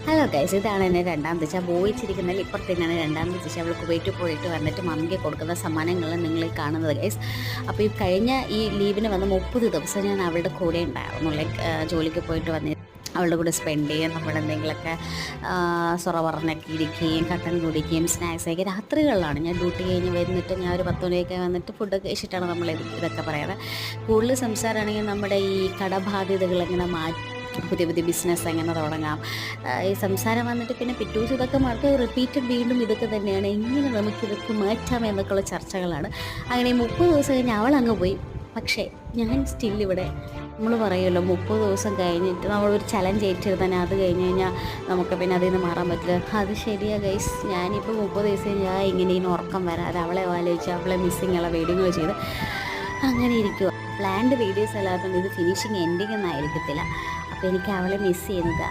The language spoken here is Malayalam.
ഹലോ ഗൈസ്, ഇതാണ് എൻ്റെ രണ്ടാം ദിശ. ബോയിച്ചിരിക്കുന്നതിൽ ഇപ്പുറത്ത് തന്നെയാണ് രണ്ടാം ദിശ. അവൾ കുവൈറ്റ് പോയിട്ട് വന്നിട്ട് മമ്മിക്ക് കൊടുക്കുന്ന സമ്മാനങ്ങൾ നിങ്ങൾ കാണുന്നത് ഗൈസ്. അപ്പോൾ ഈ കഴിഞ്ഞ ഈ ലീവിന് വന്ന് 30 ദിവസം ഞാൻ അവളുടെ കൂടെ ഉണ്ടായിരുന്നു. ജോലിക്ക് പോയിട്ട് വന്നിട്ട് അവളുടെ കൂടെ സ്പെൻഡ് ചെയ്യും. നമ്മളെന്തെങ്കിലുമൊക്കെ സൊറ പറഞ്ഞൊക്കെ ഇരിക്കുകയും കട്ടൻ കുടിക്കുകയും സ്നാക്സ് ഒക്കെ രാത്രികളിലാണ്. ഞാൻ ഡ്യൂട്ടി കഴിഞ്ഞ് വന്നിട്ട് ഞാൻ ഒരു 10 മണിയൊക്കെ വന്നിട്ട് ഫുഡൊക്കെ കഴിച്ചിട്ടാണ് നമ്മൾ ഇതൊക്കെ പറയാറ്. കൂടുതൽ സംസാരമാണെങ്കിൽ നമ്മുടെ ഈ കടബാധ്യതകൾ എങ്ങനെ മാറ്റി പുതിയ പുതിയ ബിസിനസ് എങ്ങനെ തുടങ്ങാം, ഈ സംസാരം വന്നിട്ട് പിന്നെ പിറ്റേ ദിവസം ഇതൊക്കെ മാർക്ക് റിപ്പീറ്റഡ് വീണ്ടും ഇതൊക്കെ തന്നെയാണ്, എങ്ങനെ നമുക്കിതൊക്കെ മാറ്റാം എന്നൊക്കെയുള്ള ചർച്ചകളാണ്. അങ്ങനെ 30 ദിവസം കഴിഞ്ഞ് അവളങ്ങ് പോയി. പക്ഷേ ഞാൻ സ്റ്റിൽ ഇവിടെ. നമ്മൾ പറയുമല്ലോ 30 ദിവസം കഴിഞ്ഞിട്ട് നമ്മളൊരു ചലഞ്ച് ഏറ്റെടുത്താൽ അത് കഴിഞ്ഞ് കഴിഞ്ഞാൽ നമുക്ക് പിന്നെ അതിൽ നിന്ന് മാറാൻ പറ്റില്ല. അത് ശരിയാണ് ഗൈസ്. ഞാനിപ്പോൾ 30 ദിവസം ഞാൻ ഇങ്ങനെ ഉറക്കം വരാതെ അവളെ ആലോചിച്ച് അവളെ മിസ്സിങ് ഉള്ള വീഡിയോകൾ ചെയ്ത് അങ്ങനെ ഇരിക്കുക. പ്ലാൻഡ് വീഡിയോസ് അല്ലാത്തതുകൊണ്ട് ഇത് ഫിനിഷിങ് എൻഡിങ് ഒന്നും ആയിരിക്കത്തില്ല. അപ്പോൾ എനിക്ക് അവളെ മിസ് ചെയ്യുന്നത്